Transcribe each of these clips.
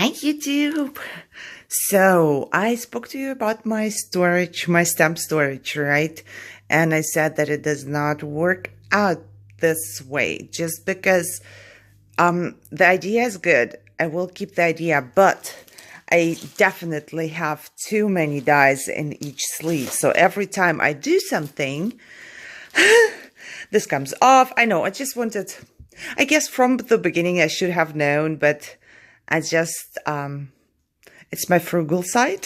Hi, YouTube. So I spoke to you about my storage, my stamp storage, right? And I said that it does not work out this way just because the idea is good. I will keep the idea, but I definitely have too many dies in each sleeve. So every time I do something, this comes off. I know, I just wanted, I guess from the beginning I should have known, but I just, it's my frugal side.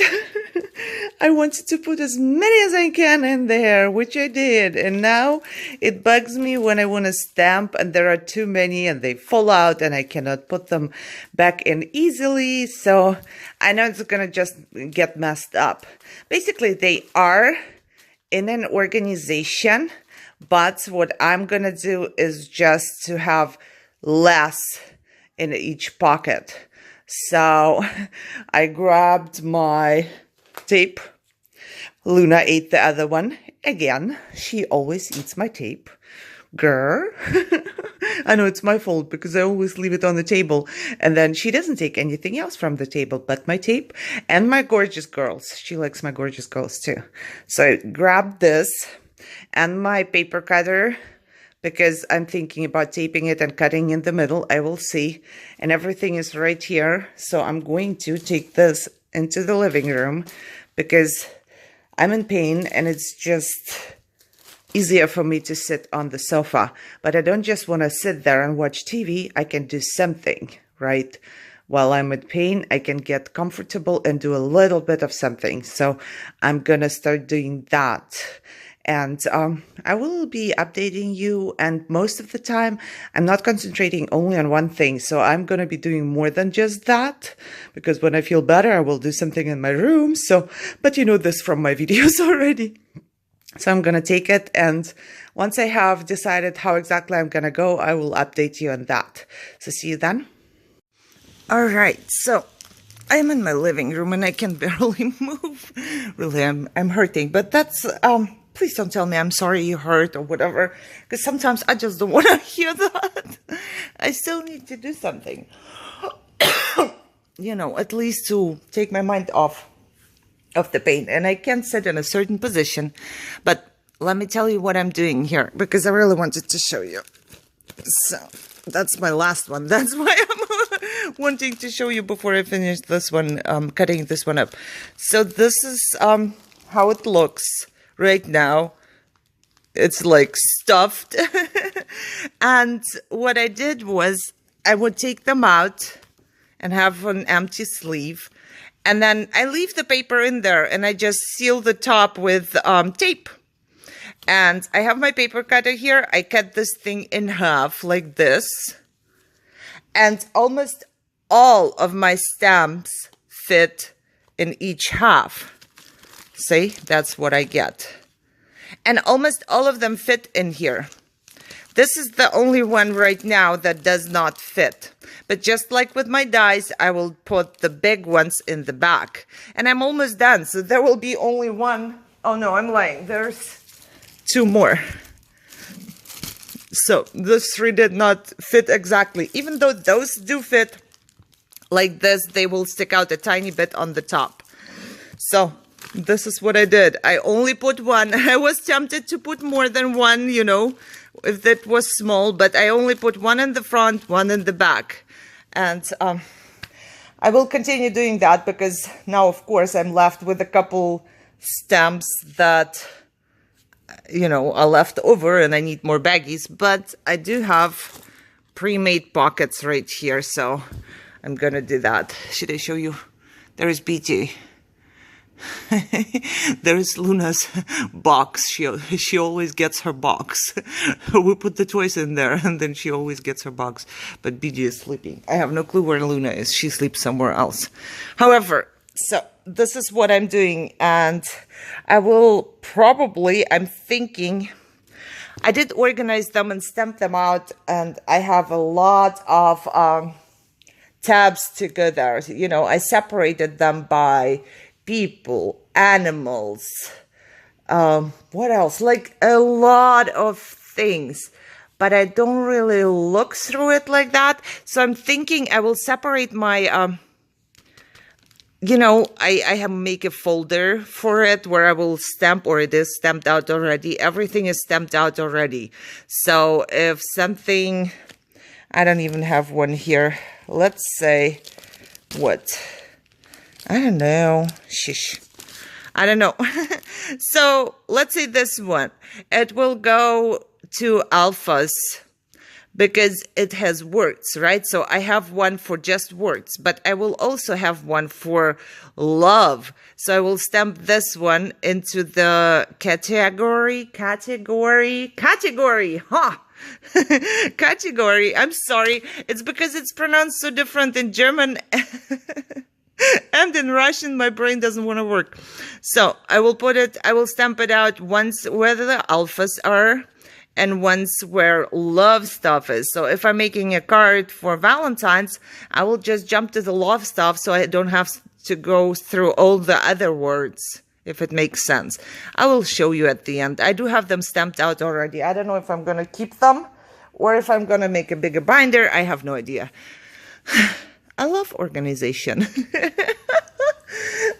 I wanted to put as many as I can in there, which I did. And now it bugs me when I want to stamp and there are too many and they fall out and I cannot put them back in easily. So I know it's going to just get messed up. Basically, they are in an organization, but what I'm going to do is just to have less in each pocket. So I grabbed my tape. Luna ate the other one. Again, she always eats my tape. Grr. I know it's my fault because I always leave it on the table. And then she doesn't take anything else from the table but my tape and my gorgeous girls. She likes my gorgeous girls too. So I grabbed this and my paper cutter, because I'm thinking about taping it and cutting in the middle. I will see. And everything is right here. So I'm going to take this into the living room because I'm in pain and it's just easier for me to sit on the sofa. But I don't just want to sit there and watch TV. I can do something, right? While I'm in pain, I can get comfortable and do a little bit of something. So I'm going to start doing that. And I will be updating you, and most of the time, I'm not concentrating only on one thing. So I'm going to be doing more than just that, because when I feel better, I will do something in my room. So, but you know this from my videos already. So I'm going to take it, and once I have decided how exactly I'm going to go, I will update you on that. So see you then. All right, so I'm in my living room, and I can barely move. Really, I'm hurting, but that's... Please don't tell me I'm sorry you hurt or whatever, because sometimes I just don't want to hear that. I still need to do something, you know, at least to take my mind off of the pain. And I can sit in a certain position, but let me tell you what I'm doing here, because I really wanted to show you. So that's my last one. That's why I'm wanting to show you before I finish this one, cutting this one up. So this is how it looks. Right now, it's like stuffed. And what I did was I would take them out and have an empty sleeve. And then I leave the paper in there and I just seal the top with tape. And I have my paper cutter here. I cut this thing in half like this. And almost all of my stamps fit in each half. See, that's what I get. And almost all of them fit in here. This is the only one right now that does not fit. But just like with my dies, I will put the big ones in the back. And I'm almost done, so there will be only one. Oh no, I'm lying. There's two more. So those three did not fit exactly. Even though those do fit like this, they will stick out a tiny bit on the top. So this is what I did. I only put one. I was tempted to put more than one, you know, if that was small, but I only put one in the front, one in the back. And I will continue doing that because now, of course, I'm left with a couple stamps that, you know, are left over and I need more baggies. But I do have pre-made pockets right here, so I'm going to do that. Should I show you? There is BT. There's Luna's box. She always gets her box. We put the toys in there and then she always gets her box. But BG is sleeping. I have no clue where Luna is. She sleeps somewhere else. However, so this is what I'm doing, and I will probably, I'm thinking, I did organize them and stamp them out, and I have a lot of tabs to go there. You know, I separated them by people, animals, what else? Like a lot of things. But I don't really look through it like that. So I'm thinking I will separate my I have make a folder for it where I will stamp, or it is stamped out already. Everything is stamped out already. So if something, I don't even have one here. Let's say, what? I don't know. Shish. I don't know. So let's say this one. It will go to alphas, because it has words, right? So I have one for just words, but I will also have one for love. So I will stamp this one into the category, huh? Category. I'm sorry. It's because it's pronounced so different in German and in Russian. My brain doesn't want to work. So I will stamp it out once where the alphas are, and once where love stuff is. So if I'm making a card for Valentine's, I will just jump to the love stuff so I don't have to go through all the other words, if it makes sense. I will show you at the end. I do have them stamped out already. I don't know if I'm going to keep them or if I'm going to make a bigger binder. I have no idea. I love organization.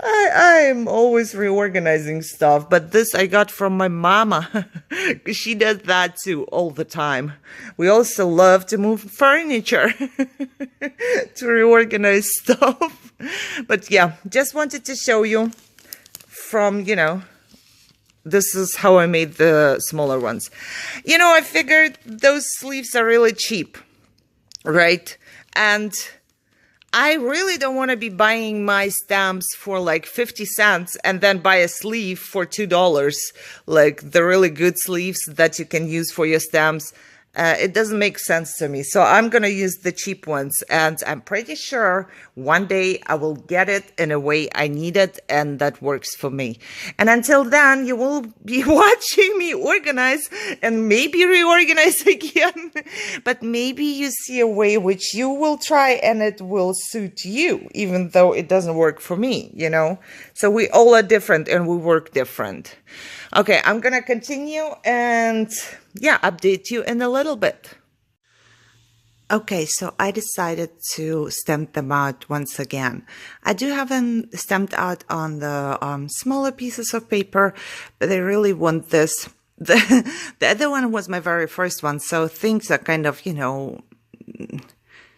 I'm always reorganizing stuff, but this I got from my mama. She does that too all the time. We also love to move furniture to reorganize stuff. But yeah, just wanted to show you from, this is how I made the smaller ones. I figured those sleeves are really cheap, right? And I really don't want to be buying my stamps for like 50 cents and then buy a sleeve for $2, like the really good sleeves that you can use for your stamps. It doesn't make sense to me. So I'm going to use the cheap ones, and I'm pretty sure one day I will get it in a way I need it, and that works for me. And until then, you will be watching me organize and maybe reorganize again. But maybe you see a way which you will try and it will suit you, even though it doesn't work for me, So we all are different and we work different. Okay, I'm going to continue and update you in a little bit. Okay, so I decided to stamp them out once again. I do have them stamped out on the smaller pieces of paper, but I really want this. The other one was my very first one, so things are kind of,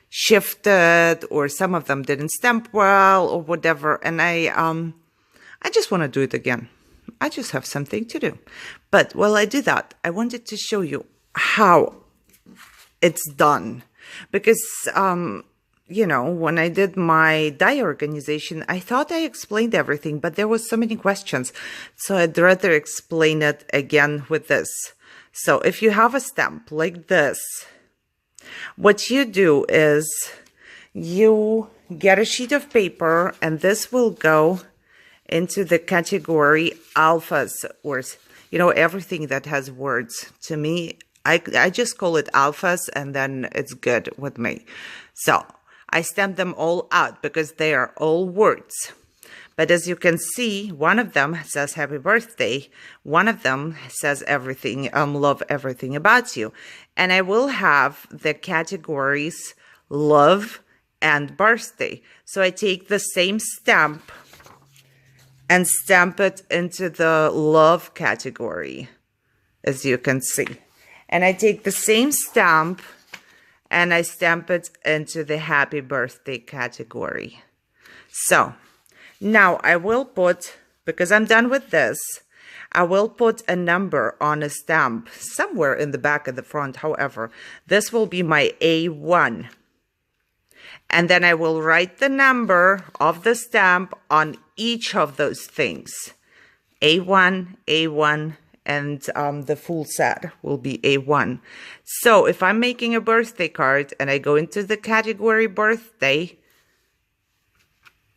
shifted, or some of them didn't stamp well or whatever, and I just want to do it again. I just have something to do. But while I do that, I wanted to show you how it's done. Because, when I did my die organization, I thought I explained everything, but there was so many questions. So I'd rather explain it again with this. So if you have a stamp like this, what you do is you get a sheet of paper, and this will go into the category alphas, or, everything that has words. To me, I just call it alphas, and then it's good with me. So I stamp them all out because they are all words. But as you can see, one of them says happy birthday. One of them says everything, love everything about you. And I will have the categories love and birthday. So I take the same stamp and stamp it into the love category, as you can see. And I take the same stamp and I stamp it into the happy birthday category. So now I will put, because I'm done with this, I will put a number on a stamp somewhere in the back of the front. However, this will be my A1. And then I will write the number of the stamp on each of those things. A1, A1, and the full set will be A1. So if I'm making a birthday card and I go into the category birthday,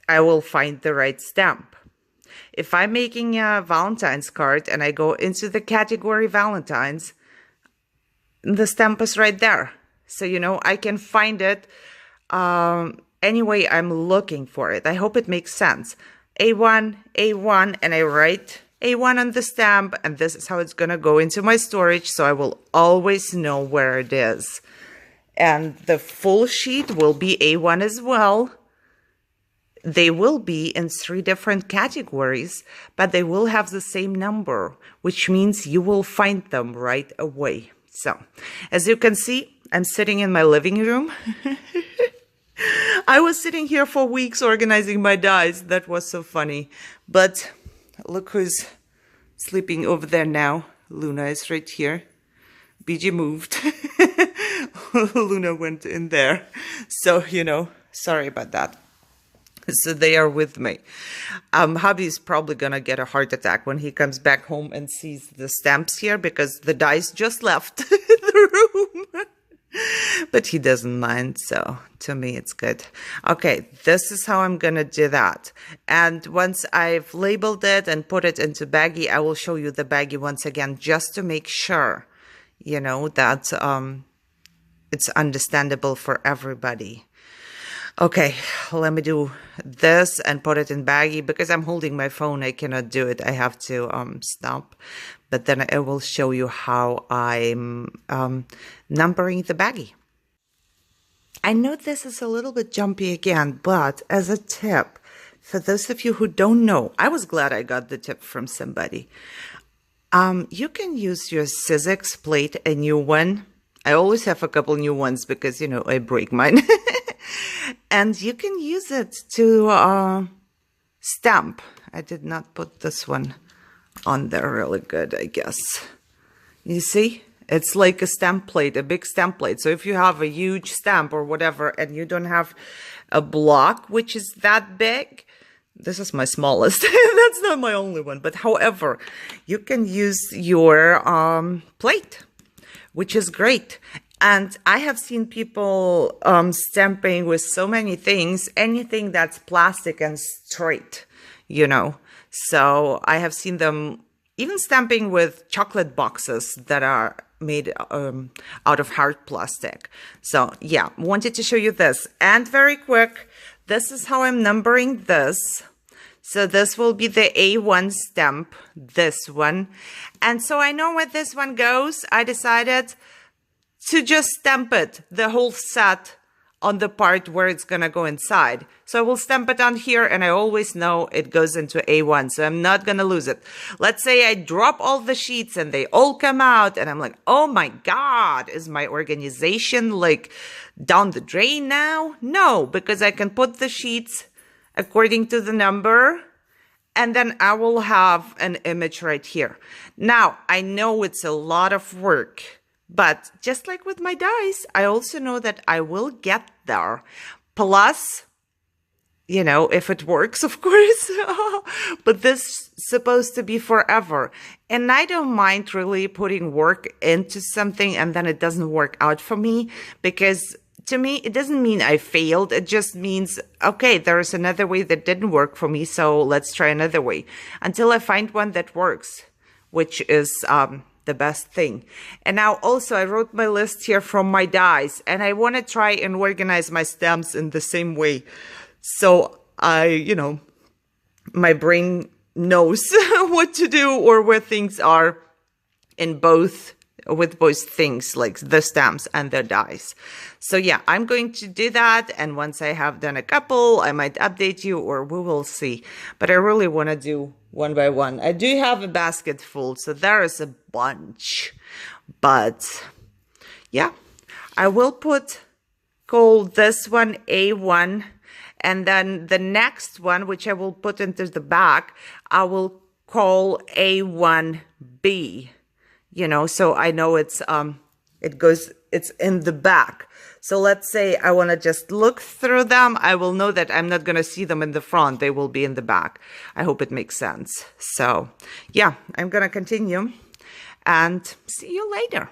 I will find the right stamp. If I'm making a Valentine's card and I go into the category Valentine's, the stamp is right there. So, I can find it any way I'm looking for it. I hope it makes sense. A1, A1, and I write A1 on the stamp, and this is how it's going to go into my storage, so I will always know where it is. And the full sheet will be A1 as well. They will be in 3 different categories, but they will have the same number, which means you will find them right away. So, as you can see, I'm sitting in my living room. I was sitting here for weeks organizing my dies. That was so funny. But look who's sleeping over there now. Luna is right here. BG moved. Luna went in there. So, sorry about that. So they are with me. Hubby is probably going to get a heart attack when he comes back home and sees the stamps here because the dice just left the room. But he doesn't mind, so to me it's good. Okay, this is how I'm going to do that. And once I've labeled it and put it into baggie, I will show you the baggie once again just to make sure, that it's understandable for everybody. Okay, let me do this and put it in baggie. Because I'm holding my phone, I cannot do it. I have to stop. But then I will show you how I'm numbering the baggie. I know this is a little bit jumpy again, but as a tip, for those of you who don't know, I was glad I got the tip from somebody. You can use your Sizzix plate, a new one. I always have a couple new ones because, I break mine. And you can use it to stamp. I did not put this one on there really good, I guess. You see? It's like a stamp plate, a big stamp plate. So if you have a huge stamp or whatever and you don't have a block which is that big, this is my smallest. That's not my only one. But however, you can use your plate, which is great. And I have seen people stamping with so many things, anything that's plastic and straight, So I have seen them even stamping with chocolate boxes that are made out of hard plastic. So yeah, wanted to show you this. And very quick, this is how I'm numbering this. So this will be the A1 stamp, this one. And so I know where this one goes. I decided to just stamp it, the whole set, on the part where it's going to go inside. So I will stamp it on here, and I always know it goes into A1, so I'm not going to lose it. Let's say I drop all the sheets and they all come out, and I'm like, oh my God, is my organization like down the drain now? No, because I can put the sheets according to the number, and then I will have an image right here. Now, I know it's a lot of work, but just like with my dice, I also know that I will get there. Plus, if it works, of course. But this is supposed to be forever. And I don't mind really putting work into something and then it doesn't work out for me. Because to me, it doesn't mean I failed. It just means, okay, there's another way that didn't work for me. So let's try another way until I find one that works, which is the best thing. And now also I wrote my list here from my dies, and I want to try and organize my stamps in the same way. So my brain knows what to do or where things are with both things, like the stamps and the dies. So yeah, I'm going to do that. And once I have done a couple, I might update you, or we will see. But I really want to do one by one. I do have a basket full, so there is a bunch. But yeah, I will call this one A1. And then the next one, which I will put into the back, I will call A1B. So I know it's in the back. So let's say I want to just look through them. I will know that I'm not going to see them in the front. They will be in the back. I hope it makes sense. So yeah, I'm going to continue and see you later.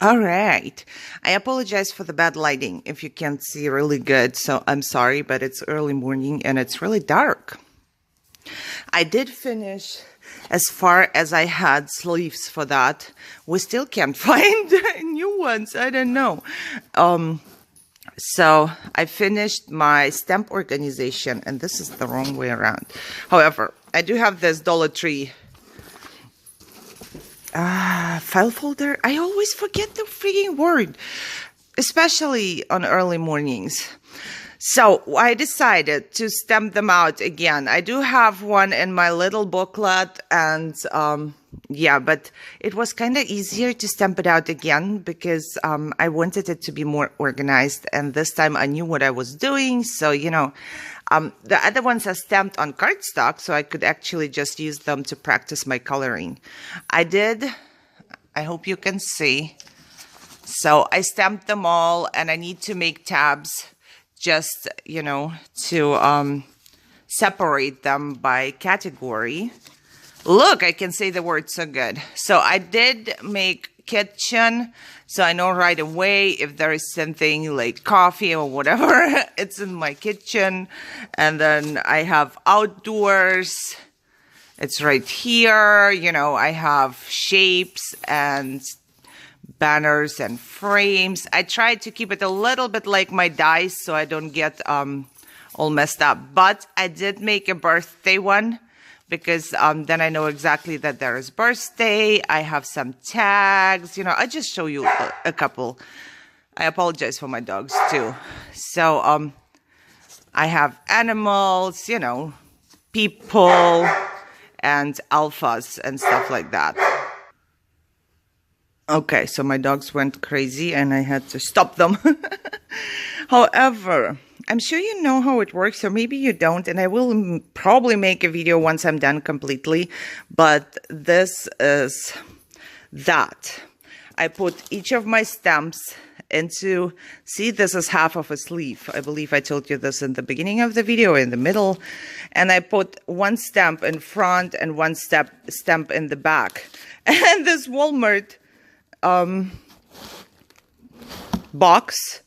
All right. I apologize for the bad lighting if you can't see really good. So I'm sorry, but it's early morning and it's really dark. I did finish as far as I had sleeves for that. We still can't find new ones. I don't know. So I finished my stamp organization, and this is the wrong way around. However, I do have this Dollar Tree file folder. I always forget the freaking word, especially on early mornings. So I decided to stamp them out again. I do have one in my little booklet, and yeah, but it was kind of easier to stamp it out again because I wanted it to be more organized, and this time I knew what I was doing. So, you know, the other ones are stamped on cardstock, so I could actually just use them to practice my coloring. I hope you can see. So I stamped them all, and I need to make tabs just, you know, to separate them by category. Look, I can say the word so good. So I did make kitchen, so I know right away if there is something like coffee or whatever, it's in my kitchen. And then I have outdoors. It's right here. You know, I have shapes and banners and frames. I tried to keep it a little bit like my dice so I don't get all messed up. But I did make a birthday one because then I know exactly that there is birthday. I have some tags. You know, I just show you a couple. I apologize for my dogs too. So I have animals, you know, people and alphas and stuff like that. Okay, so my dogs went crazy and I had to stop them. However, I'm sure you know how it works, or maybe you don't, and I will probably make a video once I'm done completely, but this is that. I put each of my stamps into, see, this is half of a sleeve. I believe I told you this in the beginning of the video, in the middle, and I put one stamp in front and one stamp in the back. And this Walmart box.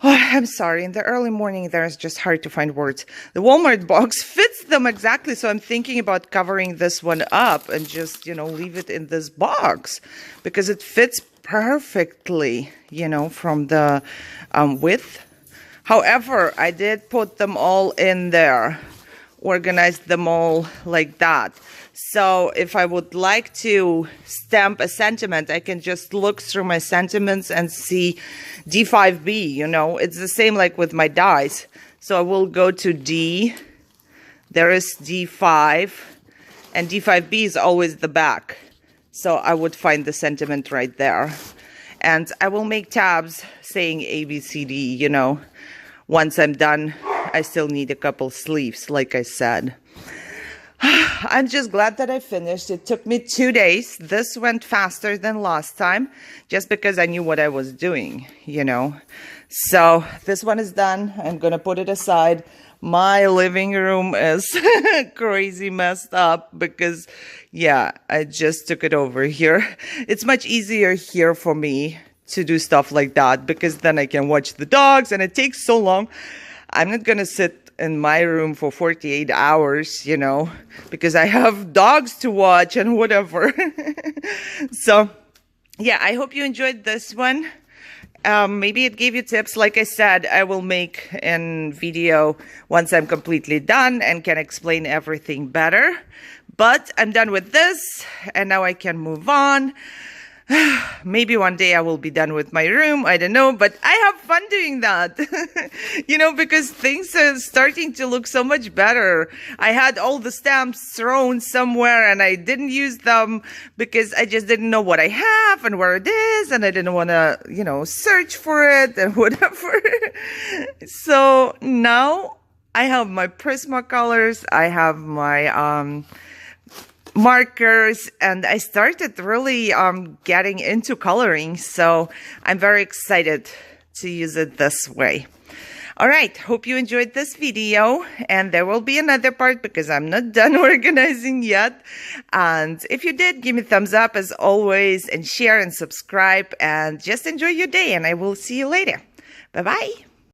Oh, I'm sorry. In the early morning, there is just hard to find words. The Walmart box fits them exactly. So I'm thinking about covering this one up and just, you know, leave it in this box because it fits perfectly, you know, from the width. However, I did put them all in there, organized them all like that. So if I would like to stamp a sentiment, I can just look through my sentiments and see D5B, you know. It's the same like with my dies. So I will go to D. There is D5. And D5B is always the back. So I would find the sentiment right there. And I will make tabs saying A, B, C, D, you know. Once I'm done, I still need a couple sleeves, like I said. I'm just glad that I finished. It took me 2 days. This went faster than last time just because I knew what I was doing, you know. So this one is done. I'm going to put it aside. My living room is crazy messed up because, yeah, I just took it over here. It's much easier here for me to do stuff like that because then I can watch the dogs, and it takes so long. I'm not going to sit in my room for 48 hours, you know, because I have dogs to watch and whatever. So, yeah, I hope you enjoyed this one. Maybe it gave you tips. Like I said, I will make a video once I'm completely done and can explain everything better. But I'm done with this, and now I can move on. Maybe one day I will be done with my room. I don't know, but I have fun doing that, you know, because things are starting to look so much better. I had all the stamps thrown somewhere and I didn't use them because I just didn't know what I have and where it is. And I didn't want to, you know, search for it and whatever. So now I have my Prismacolors. I have my, markers, and I started really getting into coloring, so I'm very excited to use it this way. All right, hope you enjoyed this video, and there will be another part because I'm not done organizing yet. And if you did, give me a thumbs up as always, and share and subscribe, and just enjoy your day, and I will see you later. Bye-bye.